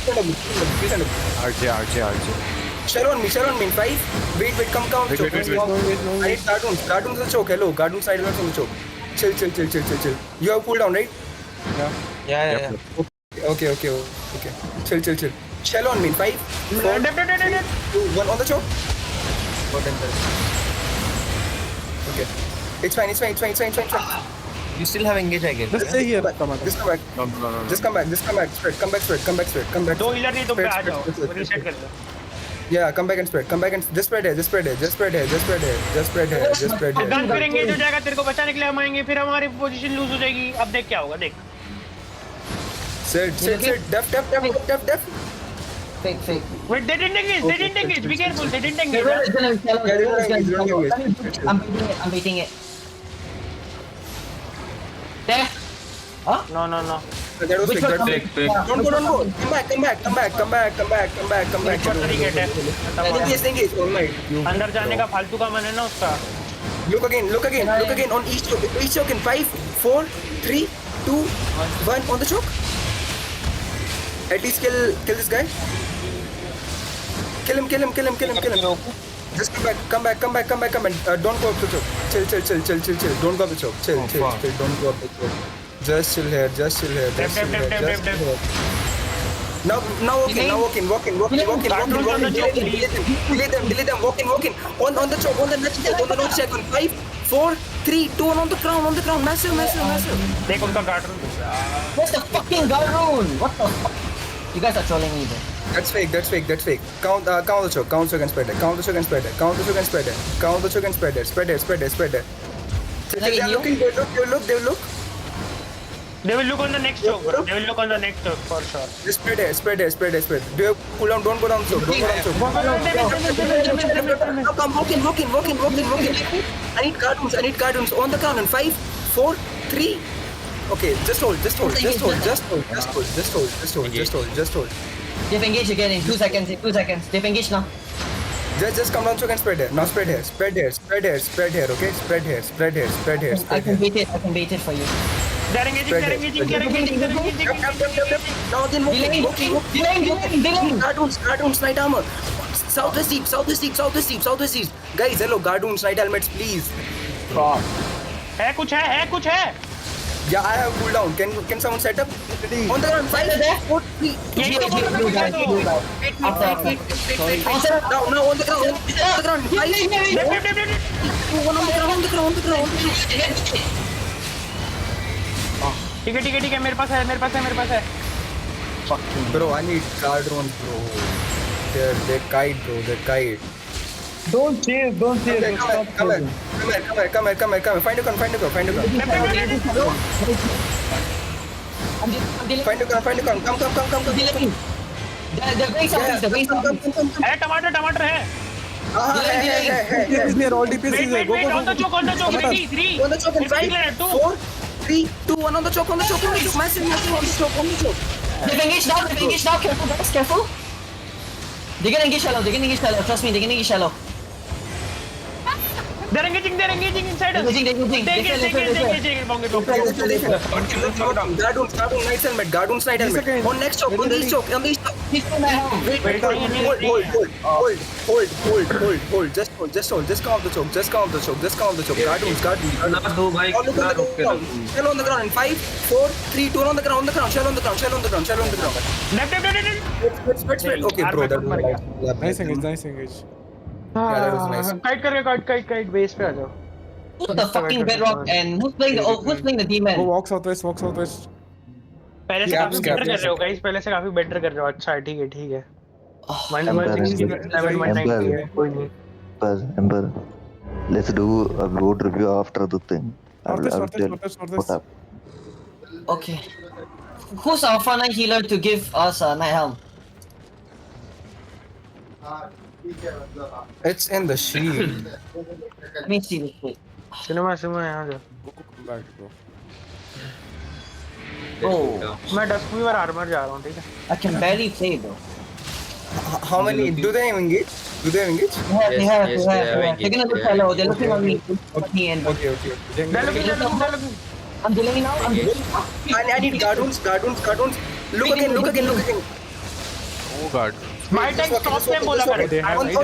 RJ. Shell on me in 5. Wait, come count. Wait. I need cartoons on the choke. Hello, cartoon side on the choke. Chill. You have cooldown, right? Yeah. Okay. Chill. Shell on me in 5, 4, 3, 2, 1 on the choke. Okay. It's fine. You still have engage, I guess. Just stay here. Just come back. No. Just come back. Spread. Come back. दो healer नहीं तुम पे आ जाओ Spread. reset कर लो Yeah, come back and spread. Just spread here. Gun फिर engage हो जाएगा तेरे को बचाने के लिए हम आएंगे फिर हमारी पोजीशन लूज हो जाएगी अब देख क्या होगा देख Sit. Def. Fake. wait they didn't engage be careful they didn't engage River is gonna be shallow. River is gonna be shallow. Yeah. I'm beating it. There. Huh? no That was Which fake. one? Take. Don't go. Come back. Engage. All right. अंदर जाने का फालतू का मन है ना उसका Look again. On each choke in 5, 4, 3, 2, 1 on the choke. At least kill this guy. Kill him. Just come back. Don't go up the choke. Chill. Don't go up the choke. Chill. Don't go up the choke. Just chill here. Def. Now walking. Delay them. Walking. On the choke. On the next check. On the next check. On 5, 4, 3, 2, 1 on the ground. Massive. देख उनका garden Where's the fucking Garoon? What the fuck? You guys are trolling me, bro. That's fake. Count the choke and spread it. Count the choke and spread it. Spread it. They will look. they will look on the next choke bro. They will look on the next choke for sure Just spread it. Do you cool down? Don't go down choke. Now come walking. I need cartoons on the ground in 5, 4, 3. Okay, just hold. They've engaged again in 2 seconds. They've engaged now. Just come down choke and spread it. Now spread here. Okay, spread here. I can bait it for you. they're engaging Now again Delaying. Cartoons, night armor. Southwest deep. Guys, hello, Cartoons, night helmets, please. है कुछ है Yeah, I have cooldown. Can someone set up? On the ground, 5, 4, 3, 2, यही तो बोल रहा हूँ Now on the ground. 5, 4, 1 on the ground. ठीक है मेरे पास है Bro, I need cartoons, bro. They kite, bro. Don't chase. Come here. Find a gun. I'm delaying. Find a gun. Come. Delaying. They're going southeast. है टमाटर है DPS is near. All DPS is there. Go. on the choke 3 On the choke in 5, 4, 3, 2, 1 on the choke. Massive on the choke. They've engaged now. Careful, guys. Careful. They're gonna engage shallow. Trust me, they're gonna engage shallow. they're engaging inside us They're engaging. take it Cartoons, night helmet. On next choke, on this choke. He's in my home. Wait. Hold. Just count the choke. Cartoons. दो भाई All look on the ground. Shell on the ground in 5, 4, 3, 2, 1 on the ground. Shell on the ground. Spread. Okay, bro. That was Nice engage. Yeah, that was nice. kite base पे आ जाओ Put the fucking bedrock and who's playing the demon? Go walk southwest. पहले से काफी better कर रहे हो guys पहले से काफी बेटर कर रहे हो अच्छा है ठीक है 1.67 है कोई नहीं Ember, let's do a road review after the thing. Northwest. Okay. Who's our frontline healer to give us a night helm? It's in the shield. Let me see this shit. Cinema यहाँ जा Come back, bro. Oh, मैं 10 बार armour जा रहा हूँ ठीक है I can barely play, bro. How many? Do they have engage? They have. They're gonna look hello. They're looking on me. Okay. Okay. I'm delaying now. I need cartoons. Look again. Oh god. My tank stop them बोला करे. On the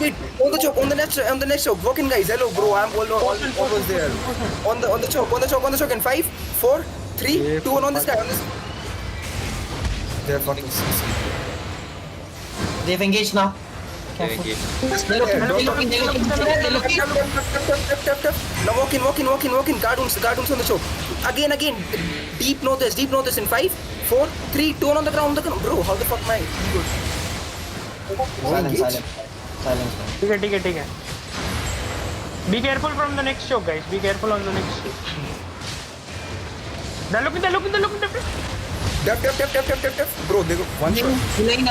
wait. On the choke, on the next choke. Walk in, guys. Hello, bro. I'm almost there. On the choke. In 5, 4, 3, 2, 1 on this guy. On this. They're fucking CC. They've engaged now. Careful. They're looking. Now walk in. Cardoons on the choke. Again. Deep northeast in 5, 4, 3, 2, 1 on the ground. Bro, how the fuck am I? Silence. ठीक है. Be careful from the next choke, guys. Be careful on the next choke. They're looking. Def. Bro, देखो. One shot. Delaying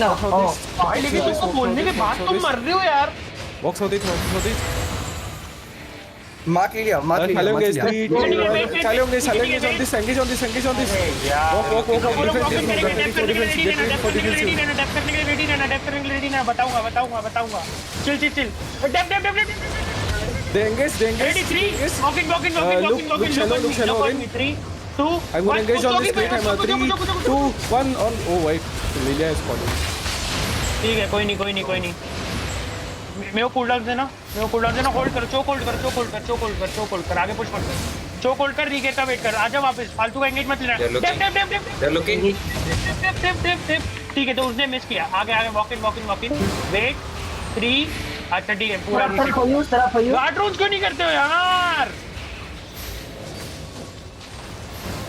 now. Oh. भाई लेकिन तुमको बोलने के बाद तुम मर रहे हो यार. Walk southeast. Mark लिया. Challenge guys. 3, 2, Wait. 1. Challenge on this. Engage on this. Walk. Defense. बताऊंगा. Chill. Def. They engage. Ready, 3. Walking. Look shallow again. 3, 2. I will engage on this great hammer. 3, 2, 1 on. Oh wait, Lilia is calling. ठीक है, कोई नहीं. मेरे को cooldown देना. Hold कर. चोक hold कर. आगे पुश मत कर. चोक होल्ड कर. रीगेट का वेट कर. आजा वापस. फालतू का एंगेज मत लेना. They're looking. डेप. ठीक है, तो उसने मिस किया. आगे वॉक इन. वेट. 3. अच्छा ठीक है, पूरा For you. गार्ड रूल्स क्यों नहीं करते हो यार?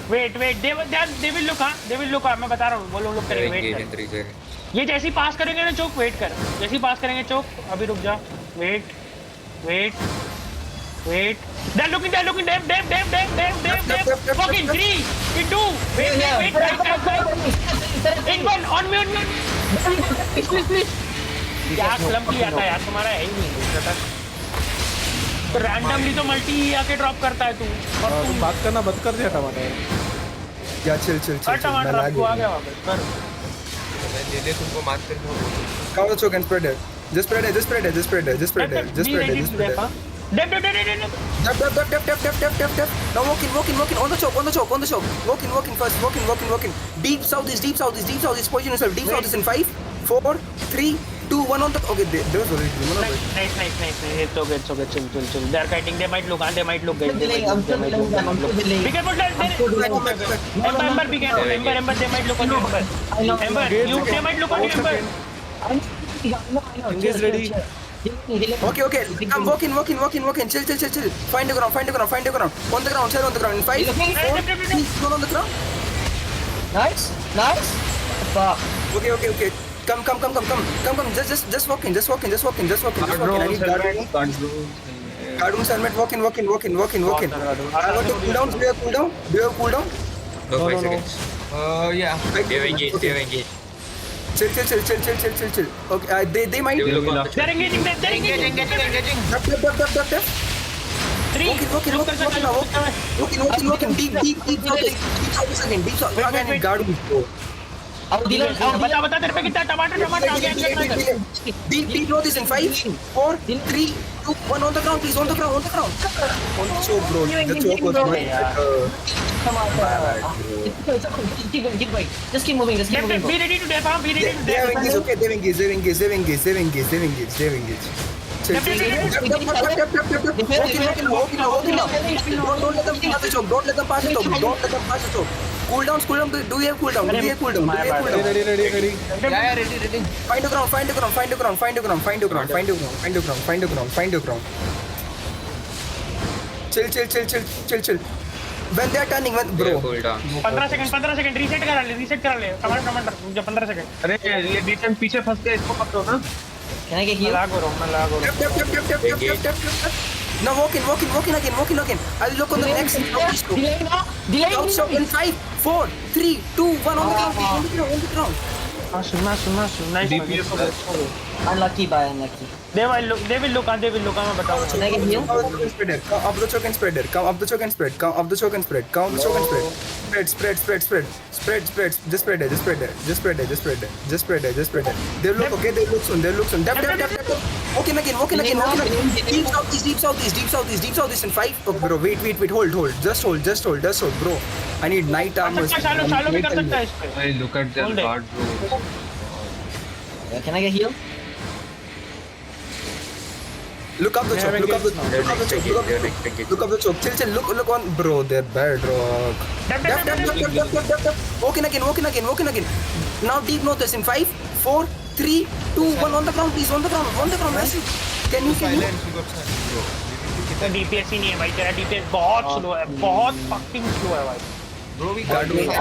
वेट. They will look. मैं बता रहा हूँ. वो लोग करेंगे. वेट कर. ये जैसे ही पास करेंगे ना चोक, वेट कर. जैसे ही पास करेंगे चोक, अभी रुक जा. Wait. They're looking. Dev. Fucking 3, 2. Wait. In 1, on me. Please. क्या क्लम्पी आता है यार, तुम्हारा है ही नहीं. तो रैंडमली तो मल्टी आके ड्रॉप करता है तू. और तुम बात करना बंद कर दिया टमाटर. Yeah, chill. टमाटर आपको आ गया वापस. कर. मैं तुमको मार करके Cover the choke and spread it. Just spread it. Be ready to def, huh? Def. Def. Now walk in. On the choke. Walk in first. Walk in. Deep southeast. Position yourself. Deep southeast in 5, 4, 3, 2, 1 on the. Okay, there was already one on the. Nice. It's okay. Chill. They are kiting. They might look. Guys. I'm still delaying. Be careful. Ember, be careful. Ember, they might look on you. Ember, they might look on you. Ember. Engage ready. Okay. Come walk in. Chill. Find the ground. On the ground. Shell on the ground. In 5, 4, 3, 1 on the ground. Nice. Fuck. Okay. Come. Just walk in. I need Cardoons helmet. Walk in. I want to cool down. Do you have cooldown? No, 5 seconds. Yeah. They have engaged. Chill. Okay, they might. They're engaging. Def. 3. Walk in. Deep south. Again, Cardoons. बता तेरे पे कितना टमाटर आगे. Deep north is in 5, 4, 3, 2, 1 on the ground, please. On the ground. On the choke, bro. The choke was not. Come on. It's okay. Keep going. Just keep moving. Be ready to def. They have engaged. Okay, they've engaged. Chill. Don't let them pass the choke. Cool down. Do you have cooldown? Ready. Yeah, ready. Find the ground. Chill. When they are turning, bro. Cool down. 15 second reset करा ले. टमाटर मुझे 15 second. अरे ये बीच में पीछे फंस गया, इसको मत दो ना. Can I get healed? मैं ला करो. Def. Now walk in again. I'll look on the next. Delay. Outside in 5, 4, 3, 2, 1 on the ground. Nice. DPS Unlucky by unlucky. They will look. They will look. मैं बताऊंगा. Can I get heal? Come up the choke and spread there. Come up the choke and spread. Come up the choke and spread. Come up the choke and spread. Spread. Just spread it. They'll look, okay? They'll look soon. Dab. Walk in again. Deep southeast in 5. Oh, bro, wait. Hold. Just hold, bro. I need night armor. शालो भी कर सकता है इस पे. Hey, look at their guard, bro. Can I get heal? Look up the choke. Chill. Look on, bro. They're bad, rock. Dab. Walk in again. Now deep northeast in 5, 4, 3, 2, 1 on the ground, please. On the ground, massive. Can you? तो DPS ही नहीं है भाई. तेरा DPS बहुत slow है. बहुत fucking slow है भाई. Bro, we Guard can't do will-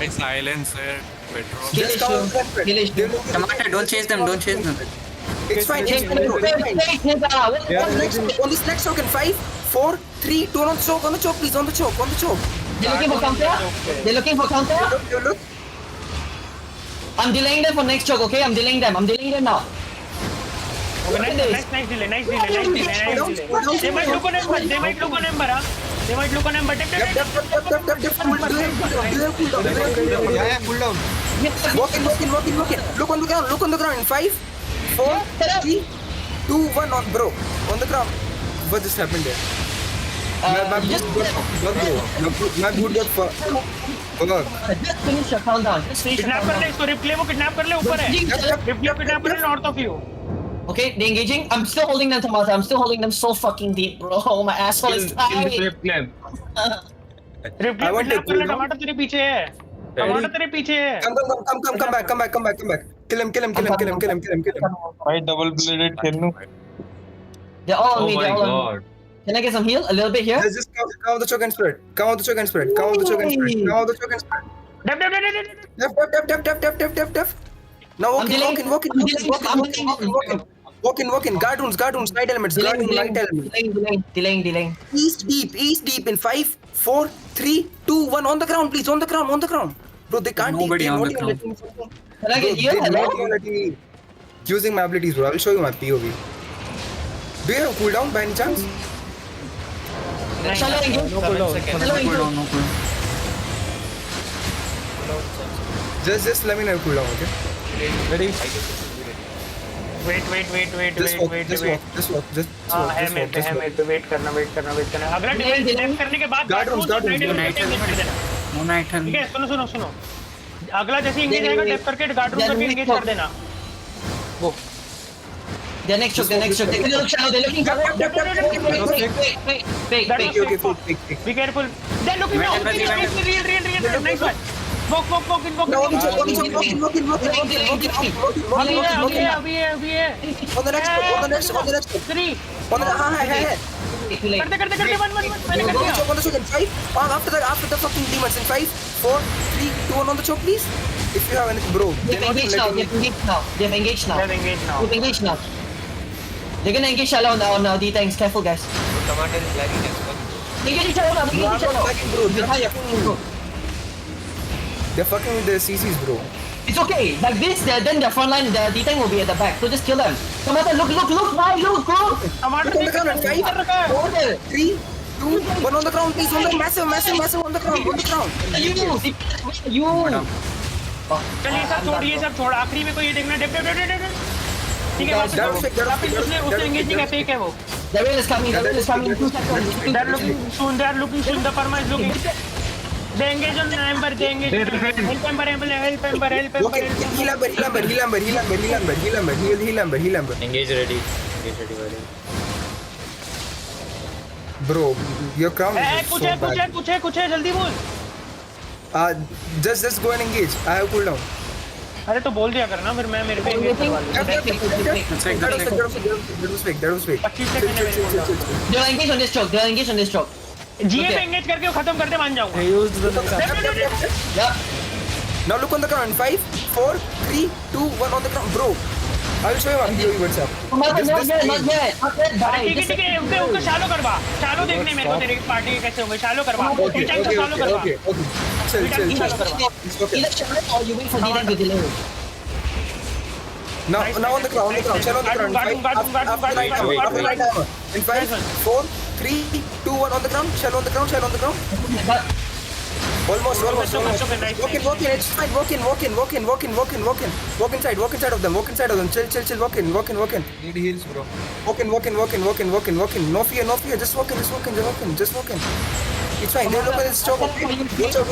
it. Silence है, Petro. Kill Just is cover true. that spread. Kill is true. Tomato, don't chase them. It's fine. Wait, bro. It's fine. wait, nigga. On this next choke in 5, 4, 3, 2 on the choke, please. On the choke. They're looking for counter. You look. I'm delaying them for next choke, okay? I'm delaying them now. Nice delay. They might look on Ember. They might look on Ember. Dab. Cool down. Cool down. Walk in. Look on the ground in 5, 4, 3, 2, 1 on, bro. On the ground. What just happened there? My Just boot got fucked. finish your countdown. Just finish your kidnap कर ले countdown. इसको. Replay को kidnap कर ले. ऊपर है. Replay को kidnap कर ले north of you. Okay, they're engaging. I'm still holding them, Tomato. I'm still holding them so fucking deep, bro. My asshole is tight. Replay I want kidnap to कर ले. cool down. टमाटर तेरे पीछे है. Come back. Kill him. भाई double bladed खेल लूं. They're all on Oh me. my They're all on me. god. Can I get some heal? A little bit here? Just come out the choke and spread. Dub. Def. Now I'm delaying. walk in. Guard runes, night elements. Delaying. East deep in 5, 4, 3, 2, 1 on the ground, please. On the ground. Bro, they can't Nobody take on the not even ground. letting me fucking- Can I Bro, get heal? they're not Hello? even letting me using my abilities, bro. I'll show you my POV. Do you have a cooldown by any chance? Shallow engage. No cooldown. Shallow engage. No cooldown. Just let me know cooldown, okay? Ready? Wait Just walk. है मेरे पे. Wait करना. अगला defence करने के बाद Guard rooms. No night hand. ठीक है. सुनो. अगला जैसे इंगेज आएगा डेप करके गार्ड रूम करके इंगेज कर देना. They're next choke. They look shallow. They're looking shallow. Fake. Okay, full. Be careful. They're looking now. Real. Nice one. Walk in. Now walk in. अभी है. On the next one. 3. On the हाँ. करते 1 मैंने कर दिया. On the choke in 5. After the fucking demons in 5, 4, 3, 2, 1 on the choke, please. If you have anything, bro. They've engaged now. They've engaged now. They're gonna engage shallow on D-tanks. Careful, guys. Tomato is lagging as well. Engage shallow. They're fucking with the CCs, bro. It's okay. Like this, then the front line, the D-tank will be at the back. So just kill them. Tomato, look. Why? Look. टमाटर Look on the ground in 5, 4, 3, 2, 1 on the ground, please. On the massive on the ground. You. चल ये सब छोड़. आखिरी में कोई ये देखना. डेप. ठीक है. That was fake. उसने एंगेज नहीं किया. फेक है वो. The rail is coming in 2 seconds. They are looking soon. The Parma is looking. They engage on Ember. Help Ember. Okay, heal Amber. Engage ready, buddy. Bro, your crown is so bad. कुछ है जल्दी बोल. Just go and engage. I have cooldown. अरे तो बोल दिया करना फिर मैं मेरे पे engage करवा लूँ. That was fake. 25 सेकंड है मेरे को. They'll engage on this choke. जीए पे engage करके वो खत्म करते मान जाऊंगा. He used the next Yeah. Now look on the ground. 5, 4, 3, 2, 1 on the ground. Bro, I will show you my POV WhatsApp. Not yet. Die. ठीक है उनको शालो करवा. शालो देखने मेरे को तेरी पार्टी कैसे होंगे. शालो करवा. Okay. शालो करवा. Chill. Either shallow or you wait for D-tank to delay. Now Nice, on the nice, ground, nice, shell on the nice. ground. Guard him, guard him, guard him, After guard him, night hammer, guard after him. night hammer. In 5, 4, 3, 2, 1 on the ground. Shell on the ground. Shell on the ground. Almost. Okay, nice, Walk in. It's fine. Walk in. Walk inside of them. Chill. Walk in. Need heals, bro. Walk in. No fear. Just walk in. It's fine. They look at this choke. Go choke.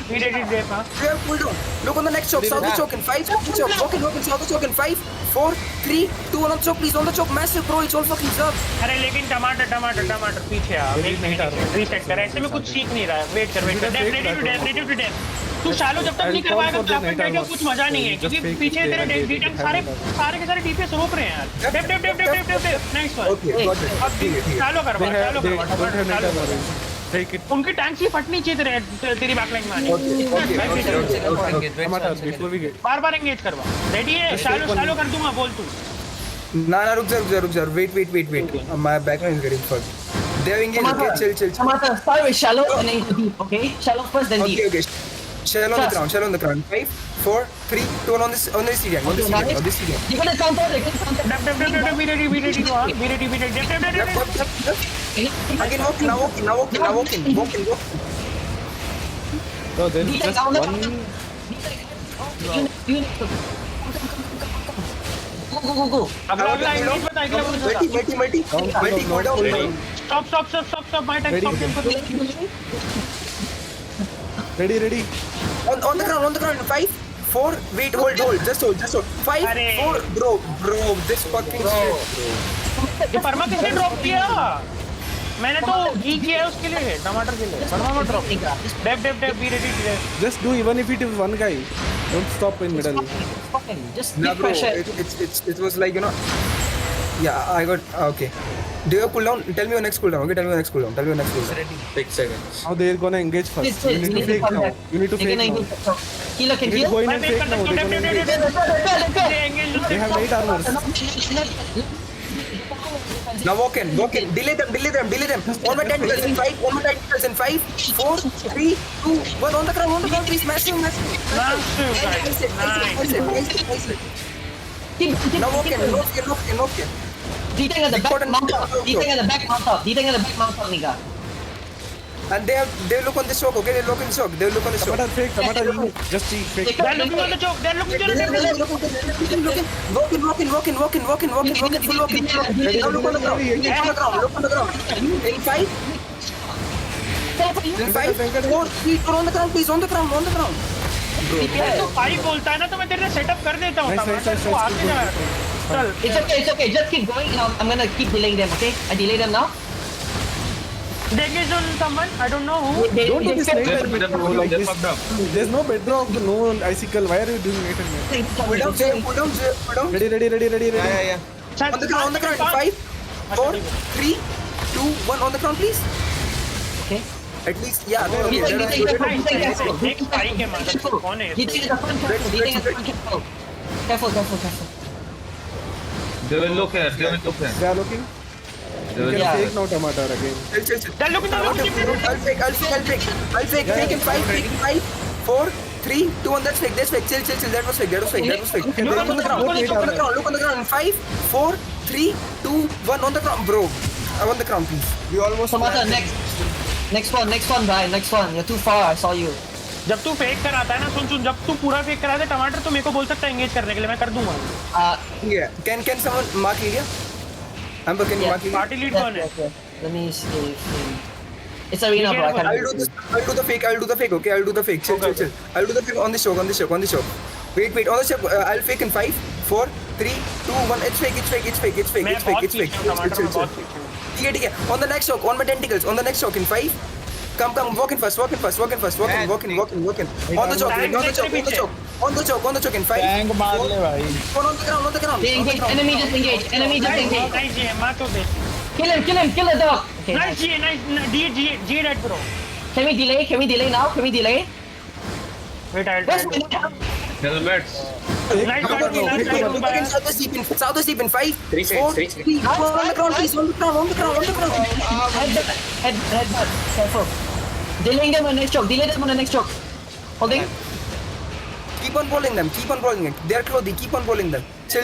We did it there, huh? You have cooldown. Look on the next choke. South the choke in 5. Walk in. South the choke in 5, 4, 3, 2, 1 on the choke. Please on the choke. Massive, bro. It's all fucking up. अरे लेकिन टमाटर पीछे आ एक minute reset कर ऐसे में कुछ सीख नहीं रहा है वेट कर रेडी टू डेथ तू शालो जब तक नहीं करवाएगा तब तक कुछ मजा नहीं है क्योंकि पीछे तेरे डीटम सारे के सारे डीपीएस रोक रहे हैं यार डेप nice one Okay, got it. अब शालो करवा Take it. उनकी टैंक्स भी फटनी चाहिए तेरी बैकलाइन में आने Tomato, before we get. Bar engage करवा रेडी है शालो कर दूंगा बोल तू Nah, रुक जा. Wait. My background is getting fucked. They have engaged. Okay, chill. Tomato, start with shallow and then go deep, okay? Shallow first, then deep. Okay. Shell on the ground. 5, 4, 3, 2, 1 on this CDN. You're gonna counter, they can counter. be ready Again, walk in. So there's Deep just down the one. You go. अगला engage बता Multi. Cooldown. Stop my time stop Ready. On the ground. 5, 4. Wait, hold. Just hold. 5, अरे। 4. Bro. This fucking shit. ये परमा किसने drop किया मैंने तो घी किया है उसके लिए टमाटर के लिए परमा मत ड्रॉप डेप be ready Just do even if it is one guy. Don't stop in middle. Just Nah, deep bro. pressure. It was like, you know. Yeah, I got. Okay. Do you have cooldown? Tell me your next cooldown. Okay, tell me your next cooldown. 6 seconds. Now they're gonna engage first. Please, You need to fake now. You need to They fake can now. engage. Healer can You need to go heal. in and fake now. They're gonna engage. They have 8 armors. Now walk in. Delay them. One more tentacles in 5. 4, 3, 2, 1 on the ground. Please, massive. Nice it. Now walk in. Lock in. Detang at the back mount up. Detang at the back mount up, nigga. And they look on the choke. Okay, they look in choke. They look on the choke. Tomato, you just see fake. They're looking on the choke. They're looking. Walk in. Full walk in. Now look on the ground. Look on the ground. In 5, 4, 3, 2 on the ground. Please, on the ground. तो 5 बोलता है ना तो मैं तेरे लिए setup कर देता हूँ टमाटर को आगे जा चल It's okay. Just keep going. I'm gonna keep delaying them, okay? I delay them now. देंगे जो someone I don't know who Don't do this They- later like this. There's no bedrock, no icicle. Why are you doing it? Pull down. Ready. Yeah. चल On the ground. 5, 4, 3, 2, 1 on the ground, please. Okay. At least, yeah. Next 5 के मार कौन है Detang at the front, careful. Careful. They will look here. They are looking. You can Yeah. fake now tomato again. Chill. They're looking I'll fake. Fake in 5, 4, 3, 2, 1. That's fake. Chill. That was fake. Okay, Look on the ground. Look on the ground. 5, 4, 3, 2, 1 on the ground, bro. On the ground, please. We almost. Tomato, next one, Brian. Next one. You're too far. I saw you. जब तू fake कराता है ना सुन जब तू पूरा fake करा दे टमाटर तो मेरे को बोल सकता है एंगेज करने के लिए मैं कर दूंगा Yeah. Can someone mark Ilya? Amber, can you mark Ilya? Party lead कौन है Let me see. It's arena, bro. I can't I'll do the fake. Okay, I'll do the fake. Chill. I'll do the fake on the choke. Wait. On the choke. I'll fake in 5, 4, 3, 2, 1. It's fake. मैं बहुत ठीक हूँ टमाटर में बहुत ठीक है. On the next choke. On my tentacles. On the next choke in 5. Come. Walk in first. Walk in. On the choke. On the choke in 5. Tank मार ले भाई On the ground. They engage. Enemy just engage. Nice जी मार तो दे Kill him, the dog. Okay, nice जी nice जी dead bro Can we delay now? Wait I Where's my Helmets. Nice South deep in 5, 4, 3, 2, on the ground, please. On the ground. headbutt? Careful. Delay them on the next choke. Holding. Keep on bowling them. Keep on bowling them. They're clothy. Keep on bowling them. Chill.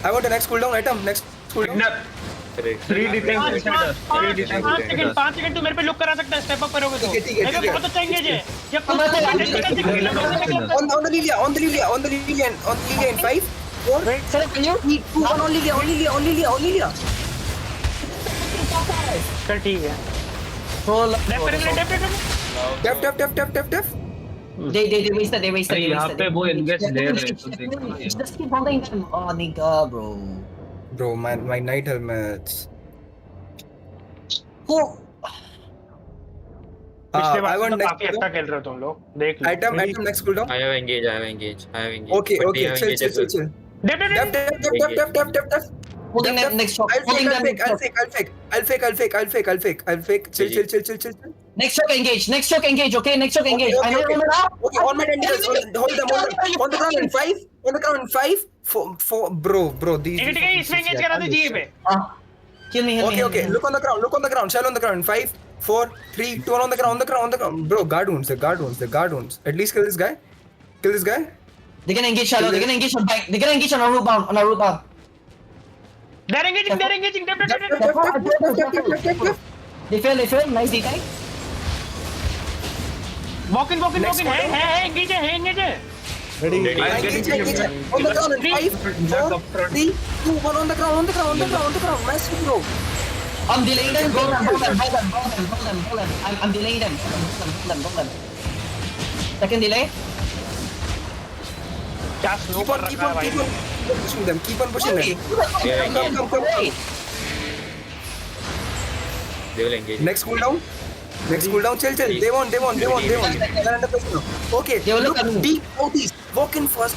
I want the next cooldown item. Next cooldown. 3 defense. 5 second तू मेरे पे look करा सकता है step up करोगे तो ठीक है। मेरे बहुत अच्छा एंगेज है ये On the Lilia in 5, 4, 3, 2, 1 on Lilia. चल ठीक है Troll. Left Def. They wasted. अरे यहाँ पे वो engage ले रहे हैं, तो देखो ये। Just keep holding them. Oh, nigga, bro. Bro, my night helmets. Oh. पिछले I बार want तो next काफी अच्छा खेल रहे हो तुम लोग देख लो item next cooldown. I have engage. Okay, But they have chill. engage as well. Def. Holding them next shot. Holding them next shot. I'll fake. Chill. Next choke engage. Okay, next choke engage. I know. Okay, on my tentacles. Hold them. On the ground in 5, 4. Bro, these. ठीक है इसमें engage करा दे जी पे Kill me. Okay. Look on the ground. Shell on the ground. 5, 4, 3, 2, 1 on the ground. Bro, guard wounds. At least kill this guy. They're gonna engage shallow. They're gonna engage on bank. They're gonna engage on our root bound. they're engaging Def. They fail. Nice D tank. walk in Next है engage है Ready? Engage. On the ground in 5, 4, 3, 2, 1 on the ground. Massive, bro. I'm delaying them. Hold them. I'm delaying them. Hold them. Second delay. क्या slow कर रखा है भाई Keep on pushing them. Come. Hey. They will engage. Next cooldown. Chill. They won't. They're under pressure now. Okay, They will look look at me. deep southeast. Walk in first.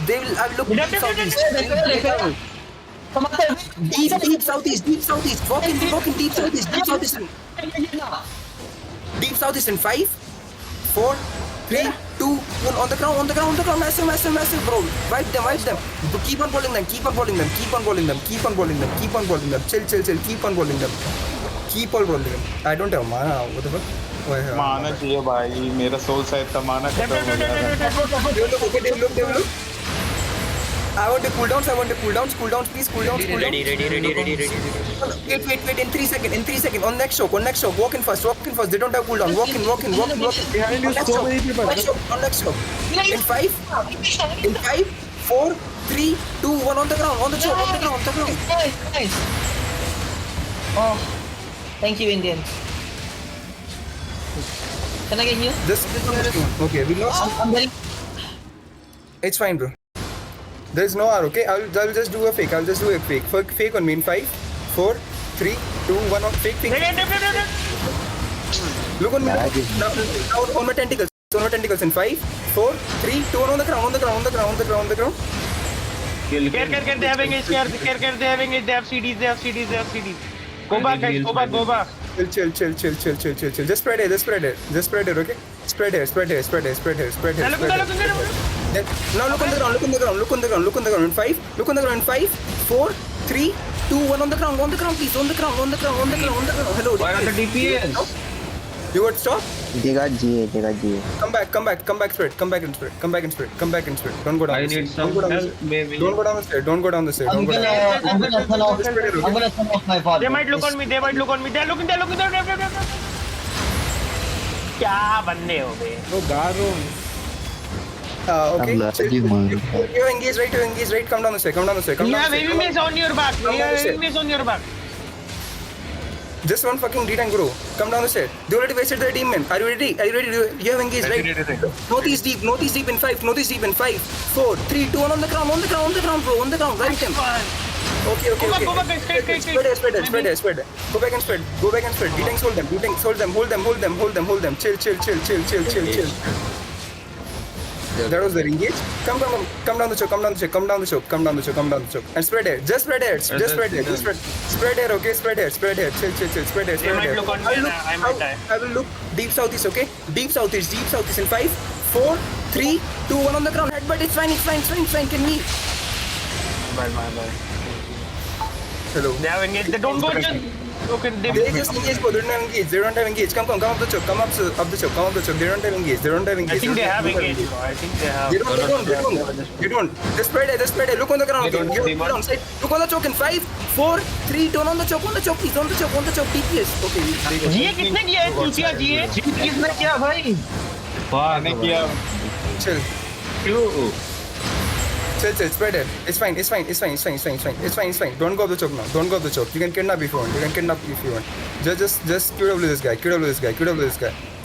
They will look deep southeast. They fail. Come on. Deep southeast. Walk in deep southeast. Deep southeast in 5, 4, 3, 2, 1 on the ground. Massive, bro. Wipe them. Keep on bowling them. Chill. Keep on bowling them. I don't have mana. What the fuck? माना चाहिए भाई मेरा soul शायद था माना खत्म हो गया था They will look. I want the cooldowns. Cooldowns, please. Ready. Wait. In 3 seconds. On next choke. Walk in first. They don't have cooldown. Walk in. Behind you, so many people. On next choke. In 5, 4, 3, 2, 1 on the ground. On the ground. Nice. Oh, thank you, Indian. Can I get you? Okay, we lost. I'm very. It's fine, bro. There's no R, okay? I'll just do a fake. Fake on me in 5, 4, 3, 2, 1 on fake. Look on me. Now on my tentacles. In 5, 4, 3, 2, 1 on the ground. care they have engaged they have CDs go back guys go back Chill. Just spread it, okay? Spread here. Now look on the ground. In 5, look on the ground. 5, 4, 3, 2, 1 on the ground, please. On the ground. Hello. Why are the DPS? You would stop? They got GA. Come back, spread. Come back and spread. Don't go down. I need some help, maybe. Don't go down the stairs. I'm gonna turn off my VOD. they might look on me they're looking क्या बनने हो बे No, Garo. Okay. I'm Chill. lagging, man. You engage right. Come down the stairs. you have heavy mace on your back Just one fucking D-tank, bro. Come down the stairs. They already wasted their team, man. Are you ready? You have engaged, right? Northeast deep in 5. 4, 3, 2, 1 on the ground, bro. On the ground. Right him. Okay. Go back, guys. Spread. Go back and spread. D-tanks hold them. Chill. That was the engage. Come down the choke. And spread air. Just spread air. Spread air, okay? Spread air. Chill. they might look on me and I might die I will look deep southeast, okay? Deep southeast in 5, 4, 3, 2, 1 on the ground. Headbutt, it's fine. Can me. bye Hello. they have engaged they don't go just Okay, They just engage, bro. They don't have engage. They don't have engage. Come up the choke. Come up the choke. Come up the choke. They don't have engage. They don't have engage. I think they have engaged, bro. I think they have. They don't. Just spread it. Just spread it. Look on the ground. They don't, Okay. they Get on side. Look on the choke in 5, 4, 3, 2, on the choke. On the choke, please. On the choke. DPS. Okay. GA किसने किया है? चूतिया GA? किसने किया भाई? मैंने किया Chill. क्यों? Chill. Spread it. It's fine. Don't go up the choke now. Don't go up the choke. You can kidnap if you want. Just QW this guy. QW.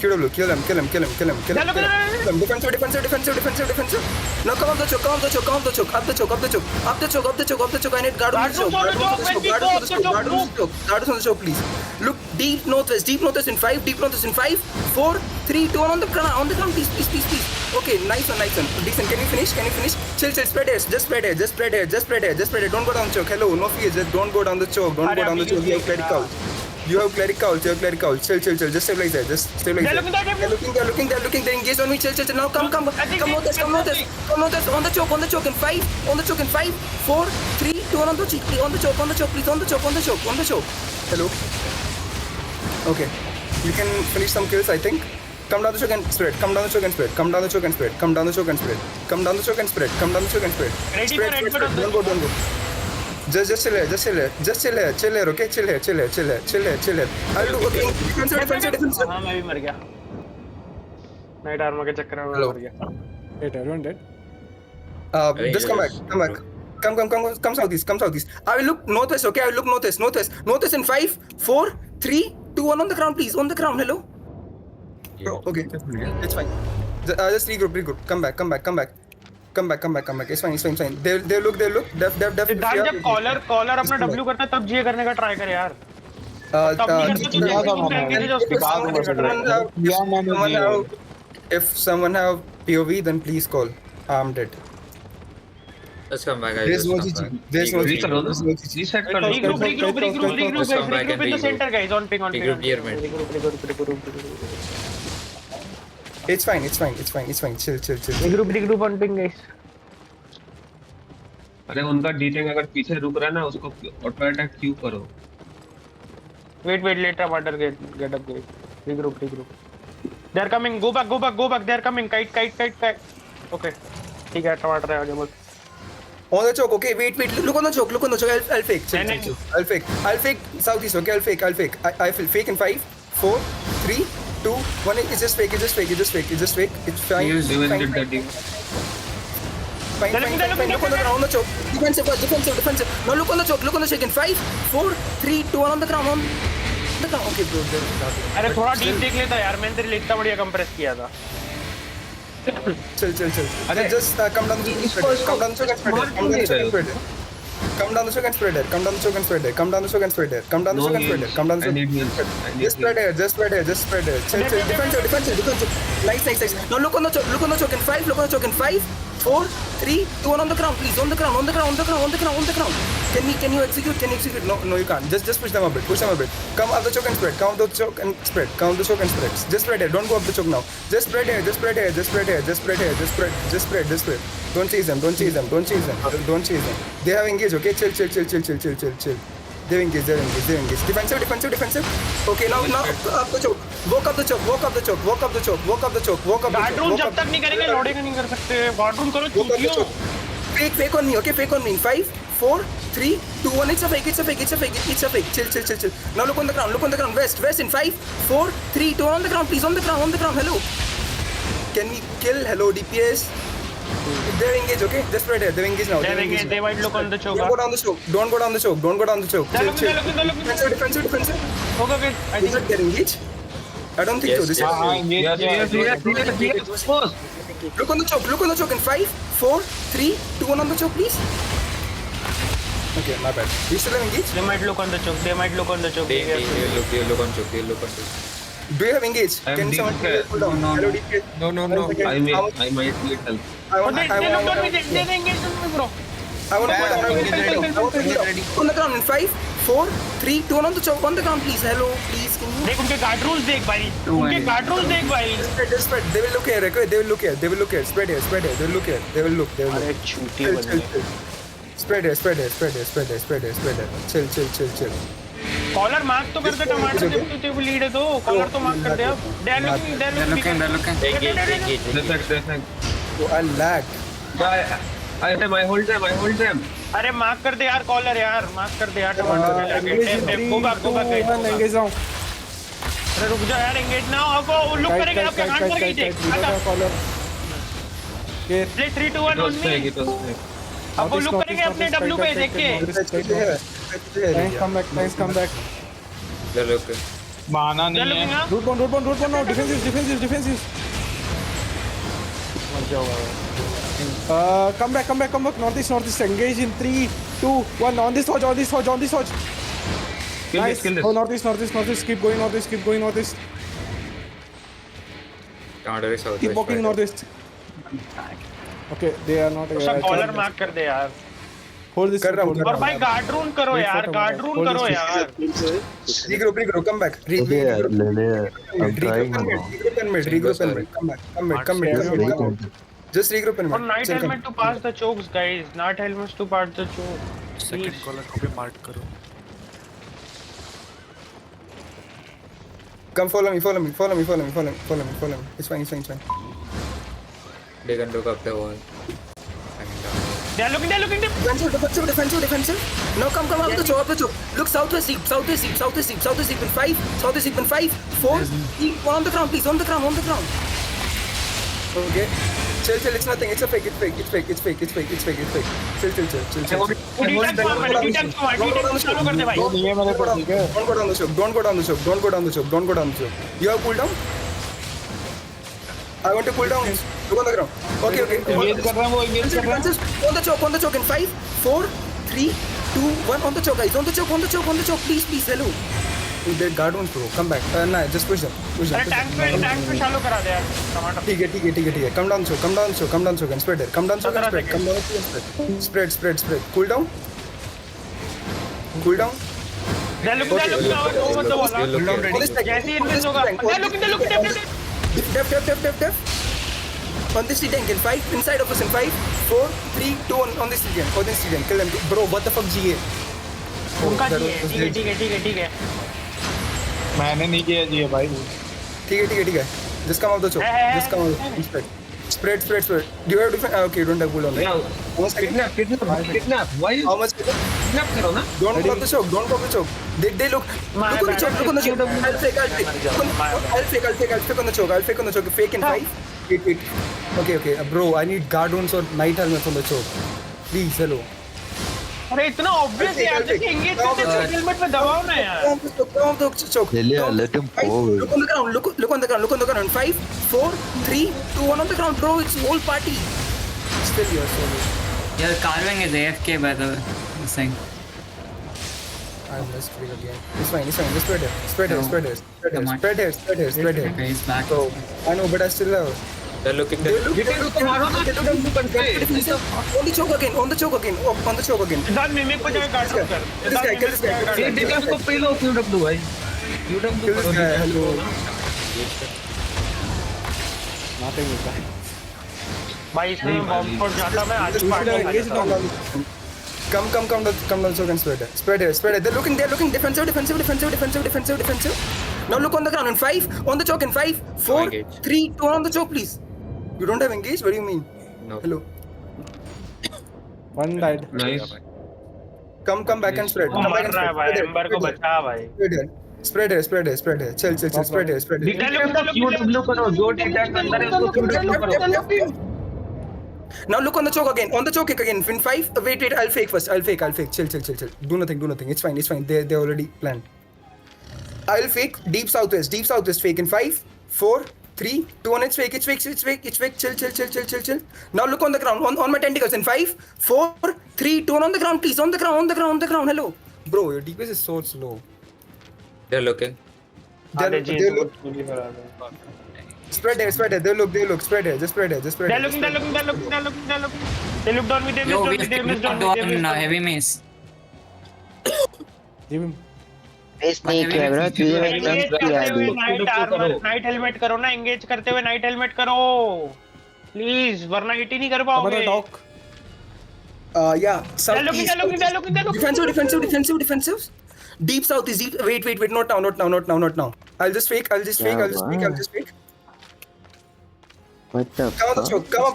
Kill him. Defensive. Now come up the choke. Up the choke. I need guard on the choke. Guard on the choke, please. Look deep northwest in 5, 4, 3, 2, 1 on the ground, please. Okay, nice one. Decent. Can you finish? Chill. Spread it. Just spread it. Don't go down the choke. Hello, no fear. Just don't go down the choke. You have clerical. Chill. Just stabilize that. They're looking. They're looking. They're engaged on me. Chill. Now come northwest. On the choke in 5. 4, 3, 2, 1 on the choke. On the choke. Hello. Okay. You can finish some kills, I think. Come down the choke and spread. Come down the choke and spread. Ready Spread. for it. Don't go. Just chill here. Okay, chill here. I'll do okay. Defensive. हाँ मैं भी मर गया. Night armor के चक्कर में मैं मर गया. Wait, everyone dead? Just come back. Come southeast. I will look northwest, okay? Northwest in 5, 4, 3, 2, 1 on the ground, please. On the ground, hello? Okay, it's fine. Just regroup. Come back. It's fine. They look. Def. Siddharth जब collar अपना W करता है तब GA करने का try करे यार. If someone have POV, then please call. I'm dead. Let's come back. There's no GG. Reset कर लो. Regroup in the center, guys. On ping. Regroup near mid. It's fine. Chill. Regroup on ping, guys. अरे उनका डीटेंग अगर पीछे रुक रहा है ना उसको ऑटो अटैक क्यों करो. Wait, later water get up, guys. Regroup. They're coming. Go back. They're coming. Kite. Okay. ठीक है, टमाटर आगे बस. On the choke, okay. Wait. Look on the choke. I'll fake. Chill. I'll fake southeast, okay. I'll fake. I will fake in 5, 4, 3, 2, 1. It's just fake. It's fine. He is doing the dirty. Fine. Look on the ground, on the choke. Defensive. Now look on the choke in 5, 4, 3, 2, 1 on the ground. Okay, bro. अरे थोड़ा deep देख लेता यार. मैंने तेरे लिए इतना बढ़िया कंप्रेस किया था. Chill. Just come down the choke and spread it. Come down the choke and spread it. Just spread it. Chill. Defensive. Nice. Now look on the choke in 5. 4, 3, 2, 1 on the ground, please. On the ground. Can you execute? No, you can't. Just push them a bit. Come up the choke and spread. Just spread it. Don't go up the choke now. Just spread here. Don't chase them. They have engaged, okay? Chill. They've engaged. Defensive. Okay, now up the choke. Walk up the choke. Guard room जब तक नहीं करेंगे loading नहीं कर सकते. Guard room करो चूतियों. Fake on me, okay? Fake on me. 5, 4, 3, 2, 1. It's a fake. Chill. Now look on the ground. West in 5, 4, 3, 2, 1 on the ground, please. On the ground. Hello. Can we kill? Hello, DPS. They're engaged, okay? Just right here. They're engaged now. They might look on the choke. Don't go down the choke. Chill. Defensive. Okay. I Is it they're engaged? I don't think so. This is Look on the choke in 5, 4, 3, 2, 1 on the choke, please. Okay, my bad. We still have engaged? They might look on the choke. They look on choke. Do you have engaged? Can someone pull down? Hello, DPS. No. I might need help. I want They looked on me. They engaged on me, bro. I want to pull down. On the ground in 5, 4, 3, 2, 1 on the choke. On the ground, please. Hello, please. Can you? देख उनके guard rules देख भाई. Just spread. They will look here. Okay? They will look here. Spread here. They will look here. अरे छूटी बंदे. Spread here. Chill. Collar mark तो कर दे टमाटर जब तू लीड है तो कॉलर तो मार्क कर दे अब they are looking They're looking. Defect. Oh, I lag. I hold them. अरे मार्क कर दे यार कॉलर यार मार्क कर दे यार टमाटर Engage in 3, 2, 1, engage now. अरे रुक जा यार एंगेज ना अब वो लुक करेंगे आपके हाथ पर कीजिए Caller. Okay. Play 3 2 1 It on was me fake. It was fake. अब वो लुक करेंगे अपने W पे देख के Thanks, come back. They're looking. बहाना दे नहीं लुकिंग है। Root one now. Defensive. Come back. Northeast. Engage in 3, 2, 1. On this hodge. Kill Nice. this. Oh, northeast. Keep going northeast. Tomato is south. Keep walking northeast. Okay, they are not. उसका collar mark कर दे यार Hold this. कर रहा हूँ, कर और भाई guard room करो यार गार्ड रूम करो यार Regroup, come back. Okay, I'm trying now. Regroup and mid. Come mid. Just regroup and और mid. Night Chill, come. Helmet to pass the chokes guys night helmets to pass the chokes second collar को भी mark करो Come follow me. It's fine. They can look up the wall. They are looking Defensive. No, come up the choke. Look southwest deep in 5, 4, 3, 1 on the ground, please. On the ground. Okay. Chill. It's nothing. It's a fake. It's fake. Chill. Detect चालू कर दे भाई नहीं है मेरे को, ठीक है। Don't go down the choke. You have cool down? I want to cool down. Look on the ground. Okay. Engage कर रहा है वो, engage कर रहा है। On the choke in 5, 4, 3, 2, 1. On the choke, guys. On the choke. Please. Hello. They guard ones, bro. Come back. Nah, just push them. अरे tank पे चालू करा दे यार टमाटर ठीक है. Come down choke and spread there. Come down choke and spread. Spread. Cool down. They are looking over the wall जैसे इनमें होगा they are looking Def. On this tank in 5, inside of us in 5, 4, 3, 2, 1 on this tank. Kill them. Bro, what the fuck GA? उनका ठीक है मैंने नहीं किया जी भाई। ठीक है. Just come out the choke. Spread. Do you have different? Okay, you don't have cooldown. Yeah. Kidnap. Why you? How much? Kidnap करो ना. Don't go off the choke. They look on the choke. I'll fake on the choke. Fake in 5. Wait. Okay. Bro, I need guard wounds or night helmets on the choke. Please, hello. अरे इतना obvious है यार जैसे engage करते हैं helmet पे दबाओ ना यार Come off the choke. Let him forward. Look on the ground. 5, 4, 3, 2, 1 on the ground, bro. It's whole party. Still you're so low. Your carving is AFK by the way. This thing. I'm just free again. It's fine. Just spread here. Okay, he's back. So, I know, but I still have. They're looking. On the choke again. Siddharth mimic पे जाके guard कर Kill this guy. ये detect को पे लो QW भाई. QW Kill this guy. Hello. Nothing is that. भाई इसने bomb पर जाता मैं आज party Come down choke and spread here. They're looking defensive. Now look on the ground in 5, on the choke in 5, 4, 3, 2 on the choke, please. You don't have engage? What do you mean? No. Hello. One died. Nice. Come back and spread. मर रहा है भाई amber को बचा भाई Spread here. Chill. Spread here. Detect को QW करो. जो डिटेक्ट अंदर है उसको QW करो. Now look on the choke again. On the choke again. In 5. Wait. I'll fake first. I'll fake. Chill. Do nothing. It's fine. They already planned. I'll fake deep southwest. Fake in 5, 4, 3, 2, 1. It's fake. Chill. Now look on the ground. On my tentacles in 5, 4, 3, 2, 1 on the ground, please. On the ground. Hello, bro. Your DPS is so slow. They're looking. They look. Spread here. They look. Spread here. Just spread here. They're looking. They looked on me. They Yo, we missed have on me. to do on heavy mace. Give him. नहीं किया bro night helmet करो ना engage करते हुए night helmet करो please वरना hit ही नहीं कर पाओगे Doc. Yeah. Southeast. They're looking. Defensive. Deep south is deep. Wait. Not now. I'll just fake. I'll just fake. What the Come on the fuck? choke. Come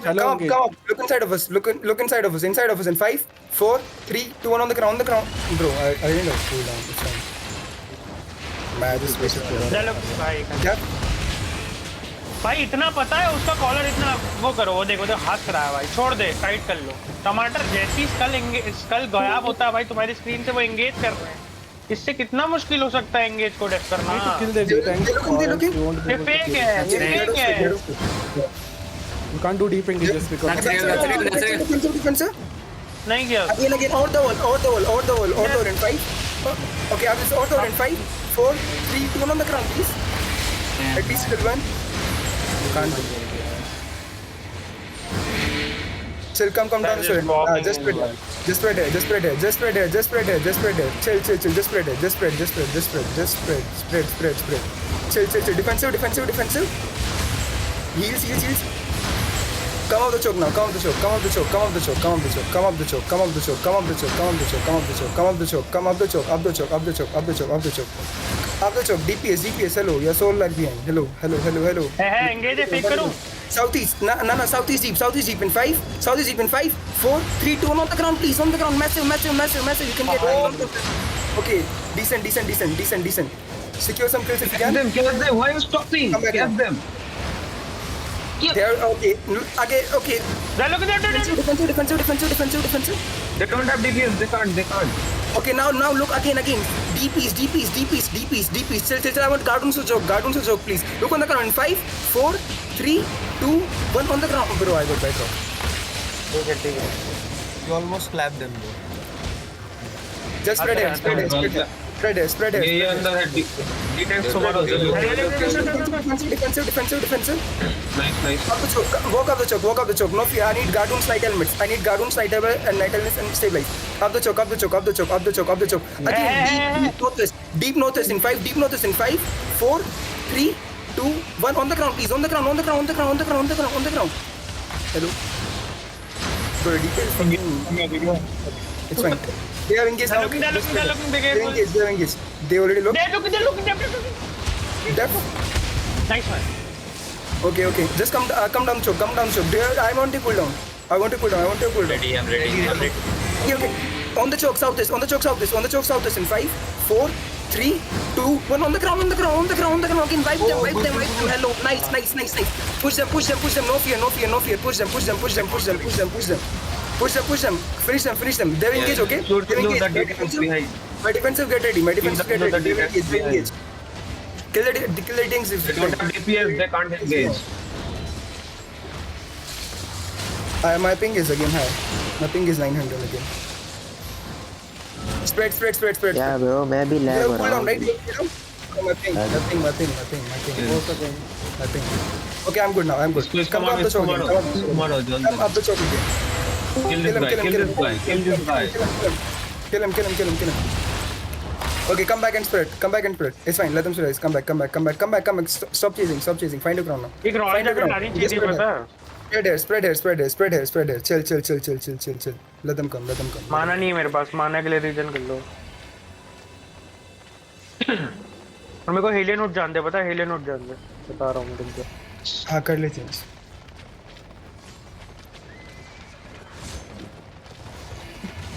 up. Look inside of us. Look inside of us. Inside of us. In 5, 4, 3, 2, 1 on the ground. Bro, I didn't have cool down. It's fine. मैं just wasted it. चलो भाई क्या? भाई इतना पता है उसका collar इतना वो करो वो देखो तो हंस रहा है भाई छोड़ दे साइड कर लो टमाटर जैसी स्कल गायब होता है भाई तुम्हारी स्क्रीन से वो एंगेज कर रहे हैं इससे कितना मुश्किल हो सकता है एंगेज को डेफ करना Kill the deep tank. They're looking. ये फेक है ये फेक है You can't do deep engages because Defensive. नहीं किया Again, over the wall, in 5. Okay, I'm just over the wall in 5, 4, 3, 2, 1 on the ground, please. At least hit one. Can't do. Chill, come down the sword. Just spread here. Chill. Just spread. Defensive. Heals. Come off the choke now. Come off the choke. DPS. Hello. Your soul lag behind. Hello. है engage है fake करूं Southeast. No. Southeast deep in 5. 4, 3, 2, 1 on the ground, please. On the ground. Massive. You can get all of them. Okay. Decent. Secure some kills if you can. Kill them. Why are you stopping? Come back Kill in. them. They are okay. Okay. चलो Defensive. They don't have DPS. They can't. Okay, now look again. DPs. Chill. I want Guardians to joke, please. Look on the ground. 5, 4, 3, 2, 1 on the ground. Bro, I got back off. You almost clapped them though. Just spread it. ये अंदर है D-Tank tomorrow. Defensive. Nice. Walk up the choke. No fear. I need Guardians night helmets. And night helmets and stabilize. Up the choke. Again, deep northwest in 5. 4, 3, 2, 1 on the ground, please. On the ground. Hello. Bro, details. It's fine. They are engaged now. They're looking, be careful. They're engaged. They already look. They're looking. Depth. Nice one. Okay. Just come down, choke. I want to cool down. Ready, I'm ready. Okay. On the choke southwest in 5, 4, 3, 2, 1 on the ground. Again, wipe them. Hello. Nice. Push them. No fear. Push them. Finish them. They're engaged, okay? They're engaged. My defensive get ready. They're engaged. Kill the things if They don't have DPS. They can't engage. my ping is again high. My ping is 900 again. Spread. Yeah, bro, मैं भी lag हो Cool रहा down, हूँ. right? My ping. Nothing. Okay, I'm good now. Squeeze, Come come on, up the choke. tomorrow. Come up the choke again. Kill this guy. Kill him. Okay, come back and spread. It's fine. Let them spread. Come back. Stop chasing. Find a ground now. एक royal Find a जगह ground. लानी Just चाहिए पता है spread here. Chill. Let them come. माना नहीं है मेरे पास माना के लिए रीजन कर लो और मेरे को हेलियन नोट जान दे पता है हेलियन नोट जान दे बता रहा हूँ मैं तुमको हाँ कर लेते हैं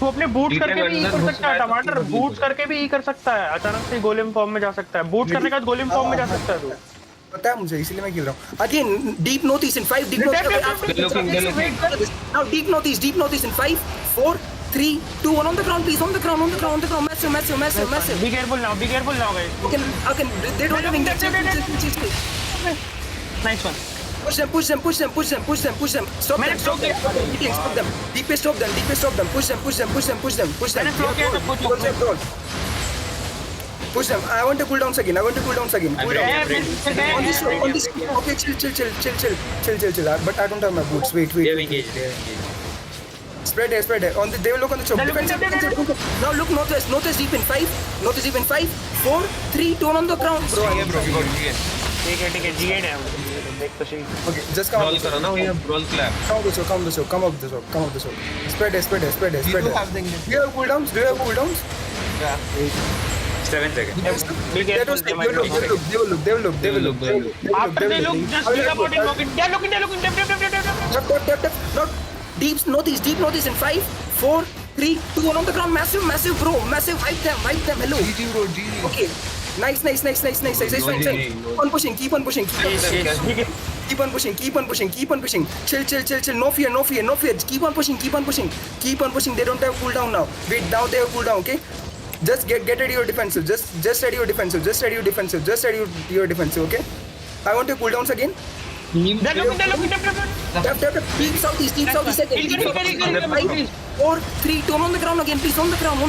वो अपने बूट्स ठीक है, करके भी ई अंदर कर घुस सकता है रहा है, टमाटर तो बूट्स करके भी ई कर सकता है अचानक से गोलेम फॉर्म में जा सकता है बूट्स करने के बाद गोलेम फॉर्म में जा सकता है तू पता है मुझे इसीलिए मैं खेल रहा हूँ again deep north east in 5 deep north now deep north east in 5 4 3 2 1 on the ground please on the ground massive be careful now guys okay they don't have engage nice one push them stop them deep stop them push them मैंने flow किया सब कुछ push them I want to cool downs again cool down on this okay chill but I don't have my boots wait They're engaged. spread here on the they will look on the choke defensive. Now look northwest deep in 5 4 3 2 on the ground bro ठीक है जीएड है देख तो सही okay just come Brawl करो ना भैया brawl clap. come up the choke spread here You do have the engine. do you have cooldowns Yeah. 7 seconds. Be That careful, was they like, might they will look. After they look, just think about it. Look, they're looking. Def. Not deep northeast in 5, 4, 3, 2, 1 on the ground. Massive, bro. Massive. Wipe them. Hello. GG bro, GG. Okay. Nice. It's fine. Keep on pushing. Keep on pushing. Chill. No fear. Keep on pushing. They don't have cooldown now. Wait, now they have cooldown, okay? Just get ready your defensive. Just ready your defensive, okay? I want your cooldowns again. They're looking. Def. Deep southeast again. Kill. 5, 4, 3, 2, on the ground again, please. On the ground.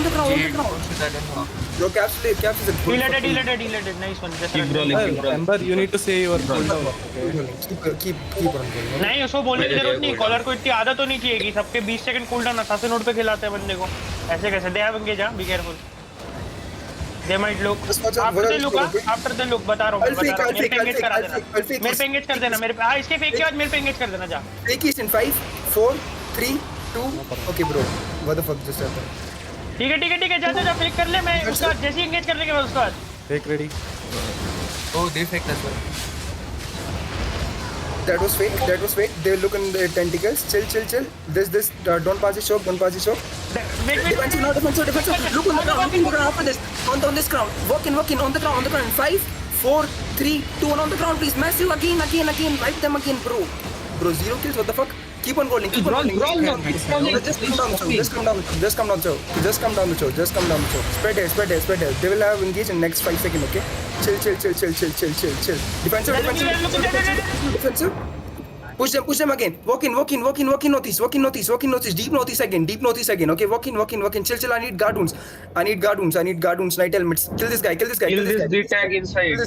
Bro, caps is a good. Deleted. Nice one. Just Ember, you need to say your cooldown. Okay. Keep on going. नहीं उसको बोलने की जरूरत नहीं collar को इतनी आदत होनी चाहिए कि सबके 20 सेकंड कूलडाउन असासिन नोड पे खिलाते हैं बंदे को ऐसे कैसे they have engage be careful they might look after the look बता रहा हूं मेरे पे एंगेज कर देना मेरे पे हां इसके फेक के बाद मेरे पे एंगेज कर देना जा Take it in 5, 4, 3, 2. Okay, bro. What the fuck just happened? ठीक है जा फ्लिक कर ले मैं उसका जैसे ही एंगेज करने के बाद उसके बाद Take ready. Oh, they faked as well. That was fake. They look in the tentacles. Chill. This. Don't pass the choke. wait Defensive. Look on the ground. After this. On this ground. Walking on the ground. 5, 4, 3, 2, 1 on the ground, please. Massive again. Wipe them again, bro. 0 kills. What the fuck? Keep on rolling. Just come down the choke. Spread it. They will have engaged in next 5 seconds, okay? Chill. Defensive. Push them again. Walk in northeast. Deep northeast again. Okay, walk in. Chill. I need guards. Night helmets. Kill this guy. Kill this D-Tag inside.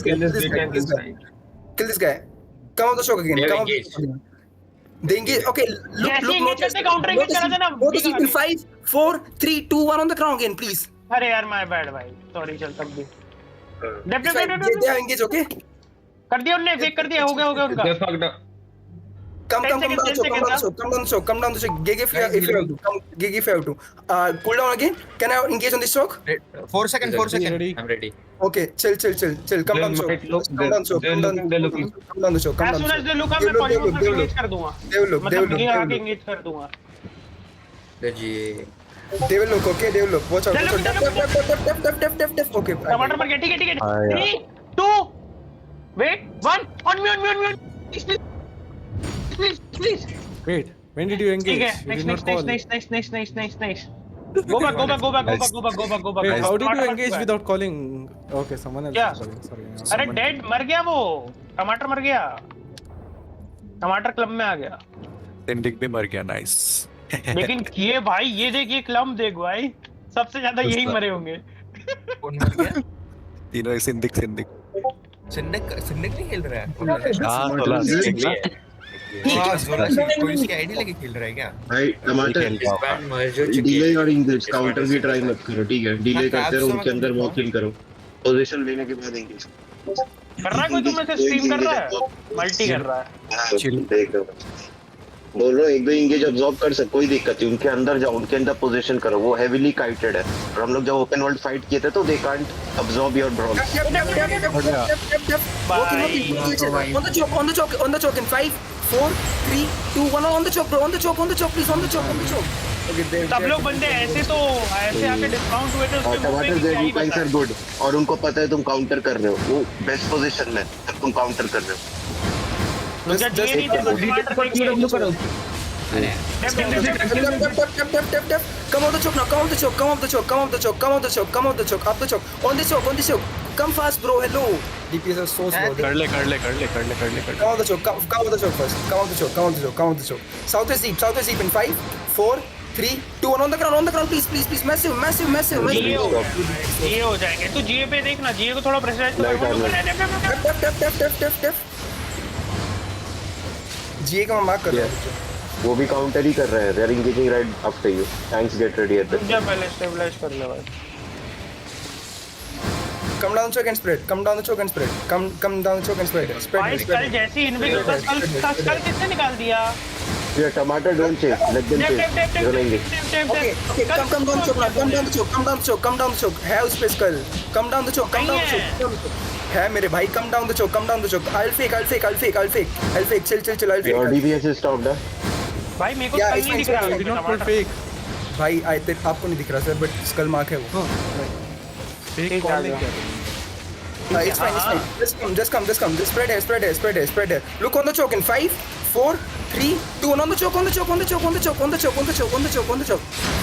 Kill this guy. Come on the choke again. They engage. Okay, look. counter engage करा देना Notice in 5, 4, 3, 2, 1 on the ground again, please. अरे यार my bad भाई sorry चल तब भी They are engaged, okay? कर दिया उन्होंने फेक कर दिया हो गया उनका They fucked up. Come down the choke. GG if you have to. GG if you have to. Cool down again. Can I engage on this choke? 4 seconds. Ready? I'm ready. Okay, chill. Come down the choke. Come down the choke. as soon as they look up मैं polymorph से engage कर दूंगा They will look. मतलब ये आके engage कर दूंगा They will look, okay? Watch out. Def. Okay. टमाटर मर गया ठीक है 3 2 wait 1 on me please Wait. When did you engage? ठीक है You did not call. nice go back Wait, how did you engage without calling? Okay, someone else Yeah. is calling. Sorry. अरे dead मर गया वो टमाटर मर गया टमाटर क्लब में आ गया सिंडिक भी मर गया नाइस लेकिन ये भाई ये देख ये क्लम देख भाई सबसे ज्यादा यही मरे होंगे कौन मर गया? तीनों सिंडिक सिंडिक नहीं खेल रहा है। हाँ थोड़ा हाँ, जोला कोई इसकी आईडी लेके खेल रहा है क्या? भाई टमाटर डिले और इंगेज काउंटर भी ट्राई मत करो, ठीक है? डिले करते रहो, उनके अंदर वॉक इन करो, पोजीशन लेने के बाद इंगेज कर रहा है कोई तुम में से स्ट्रीम कर रहा है मल्टी कर रहा है चिल देख लो बोल रहा हूँ एक दो इंगेज अब्सॉर्ब कर सकते, कोई दिक्कत नहीं, उनके अंदर जाओ, उनके अंदर पोजीशन करो, वो हेवीली काइटेड है और हम लोग जब ओपन वर्ल्ड फाइट किए थे तो they can't absorb your brawl. On the choke in 5, 4, 3, 2, 1 on the choke, bro. On the choke, please, on the choke. Okay, सब लोग बंदे ऐसे तो ऐसे आके डिस्काउंट हुए थे उसके टमाटर there you guys are good और उनको पता है तुम काउंटर कर रहे हो, वो बेस्ट पोजीशन में जब तुम काउंटर कर रहे हो। Just come on the choke now, come off the choke. On the choke. Come fast, bro. Hello. DPS are so slow. कर ले Come on the choke. Come on the choke first. Come on the choke. Southwest deep in 5, 4, 3, 2, 1 on the ground, please. Massive. ये हो जाएंगे तू जीए पे देखना जीए को थोड़ा प्रेशराइज Def. GA का मैं मार्क कर रहा हूँ, वो भी काउंटर ही कर रहे हैं, they are engaging right after you, thanks get ready at जा पहले स्टेबलाइज कर ले भाई। Come down the choke and spread. Come down the choke and spread. भाई कल जैसी इनविजिबल कल किसने निकाल दिया Yeah, tomato don't chase. Let them chase. You're gonna engage. Okay, come down the choke now. Come down the choke. Come down the choke. Come down the choke. Have space, Skull. Come down the choke. Come down the choke. Come down the choke. है मेरे भाई, come down the choke. Come down the choke. I'll fake. Chill. I'll Your fake. DPS is stopped, huh? भाई मेरे को Yeah, कहीं it's नहीं दिख fine, रहा it's है Did not put टमाटर। fake. भाई आपको नहीं दिख रहा सर, बट स्कल मार्क है वो। Fake call नहीं किया। It's fine. Just come. Just spread here. Look on the choke in 5, 4, 3, 2, 1 on the choke.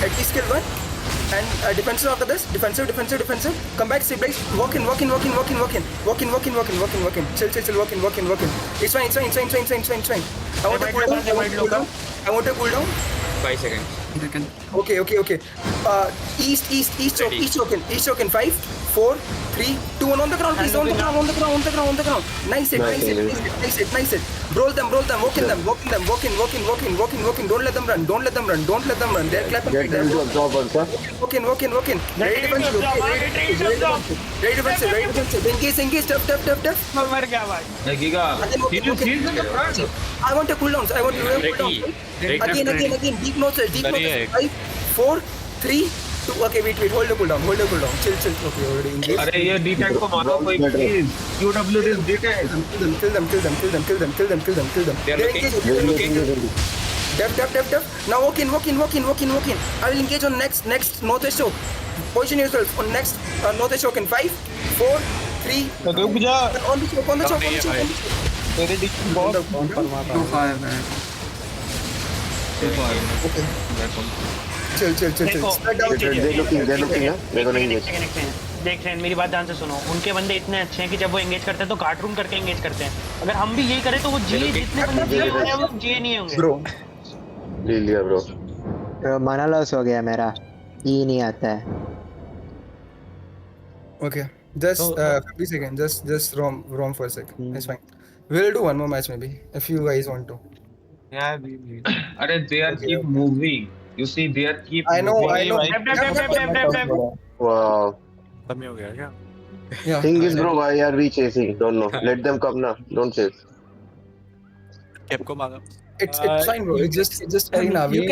At least kill one. And defensive after this. Defensive. Come back, stabilize. Walk in. Chill. Walk in. It's fine. I want to cool down. 5 seconds. Okay. East choke in 5, 4, 3, 2, 1 on the ground, please. On the ground. Nice it. Roll them. Walk in. Don't let them run. They're clapping. Get them to absorb once, huh? Walk in. Ready defensive. Engage. Tough. मर गया भाई। लगेगा Did you see the front? I want a cooldown. Again. Deep notes. 5, 4, 3, 2. Okay, wait. Hold the cooldown. Chill. Okay, already engaged. अरे ये D-Tag को मारो कोई please QW this D-Tag Kill them. They're looking. Def. Now walk in. I will engage on next northwest choke. Position yourself on next northwest choke in 5, 4, 3. रुक जा, On the choke. तेरे Dick बहुत Too far back. Chill. देखो, Spread out. They're looking, huh? They're gonna engage. देख रहे हैं, मेरी बात ध्यान से सुनो। उनके बंदे इतने अच्छे हैं कि जब वो एंगेज करते हैं तो कार्ट रूम करके एंगेज करते हैं। अगर हम भी यही करें तो वो जिए, जितने बंदे जिए हुए हैं वो जिए नहीं होंगे। Bro. ले लिया bro. मना लॉस हो गया मेरा, ये नहीं आता है। Okay. Just 50 seconds. Just roam for a sec. It's fine. We'll do one more match maybe if you guys want to. अरे they are keep moving you see they are keep I know. Def. Wow. खत्म ही हो गया क्या? Yeah. Thing is, bro, why are we chasing? Don't know. Let them come now. Don't chase. Cap को मांगा। It's fine, bro. It's just arena. You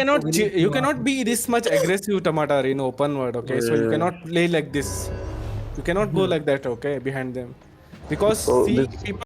cannot be this much aggressive, Tomato, in open world. Okay, so you cannot play like this. You cannot go like that. Okay, behind them, because Oh, see this- people